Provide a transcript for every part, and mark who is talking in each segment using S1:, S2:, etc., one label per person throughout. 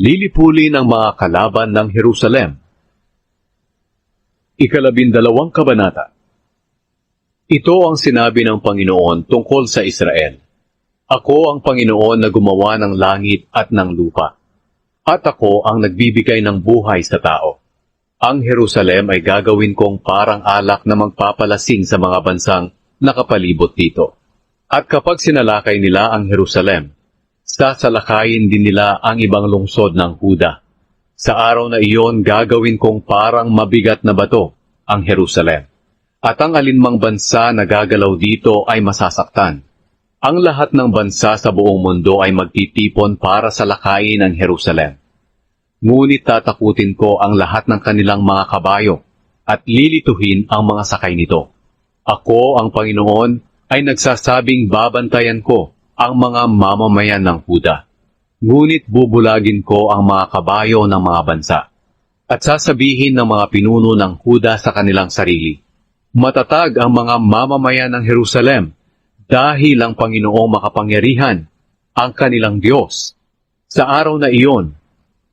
S1: Lilipulin ang mga kalaban ng Jerusalem. 12 kabanata. Ito ang sinabi ng Panginoon tungkol sa Israel. Ako ang Panginoon na gumawa ng langit at ng lupa. At ako ang nagbibigay ng buhay sa tao. Ang Jerusalem ay gagawin kong parang alak na magpapalasing sa mga bansang nakapalibot dito. At kapag sinalakay nila ang Jerusalem, sasalakayin din nila ang ibang lungsod ng Huda. Sa araw na iyon, gagawin kong parang mabigat na bato ang Jerusalem. At ang alinmang bansa na gagalaw dito ay masasaktan. Ang lahat ng bansa sa buong mundo ay magtitipon para salakayin ang Jerusalem. Ngunit tatakutin ko ang lahat ng kanilang mga kabayo at lilituhin ang mga sakay nito. Ako, ang Panginoon, ay nagsasabing babantayan ko ang mga mamamayan ng Huda. Ngunit bubulagin ko ang mga kabayo ng mga bansa. At sasabihin ng mga pinuno ng Huda sa kanilang sarili, matatag ang mga mamamayan ng Jerusalem dahil ang Panginoong makapangyarihan, ang kanilang Diyos. Sa araw na iyon,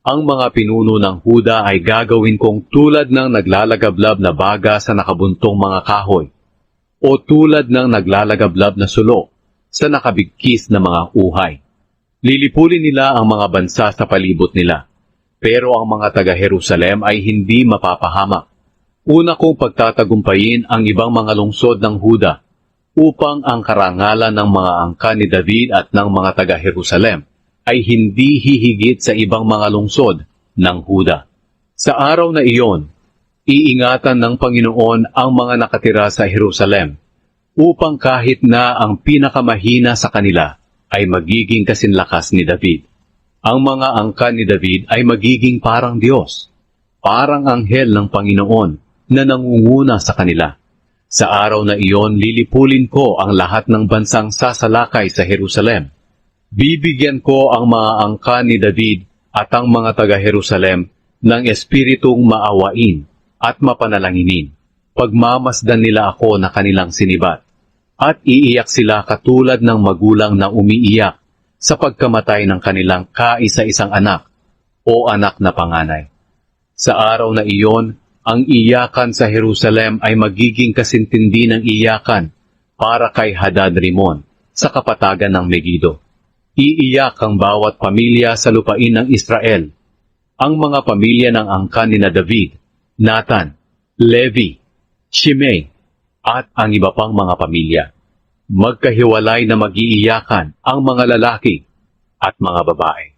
S1: ang mga pinuno ng Huda ay gagawin kong tulad ng naglalagablab na baga sa nakabuntong mga kahoy, o tulad ng naglalagablab na sulo sa nakabigkis na mga uhay. Lilipulin nila ang mga bansa sa palibot nila, pero ang mga taga-Jerusalem ay hindi mapapahamak. Una kong pagtatagumpayin ang ibang mga lungsod ng Huda upang ang karangalan ng mga angkan ni David at ng mga taga-Jerusalem ay hindi hihigit sa ibang mga lungsod ng Huda. Sa araw na iyon, iingatan ng Panginoon ang mga nakatira sa Jerusalem upang kahit na ang pinakamahina sa kanila ay magiging kasinlakas ni David. Ang mga angkan ni David ay magiging parang Diyos, parang anghel ng Panginoon na nangunguna sa kanila. Sa araw na iyon, lilipulin ko ang lahat ng bansang sasalakay sa Jerusalem. Bibigyan ko ang mga angkan ni David at ang mga taga-Jerusalem ng espiritong maawain at mapanalanginin. Pagmamasdan nila ako na kanilang sinibat, at iiyak sila katulad ng magulang na umiiyak sa pagkamatay ng kanilang kaisa-isang anak o anak na panganay. Sa araw na iyon, ang iyakan sa Jerusalem ay magiging kasintindi ng iyakan para kay Hadad-rimon sa kapatagan ng Megido. Iiyak ang bawat pamilya sa lupain ng Israel. Ang mga pamilya ng angkan ni David, Nathan, Levi, Shimei, at ang iba pang mga pamilya. Magkahiwalay na mag-iiyakan ang mga lalaki at mga babae.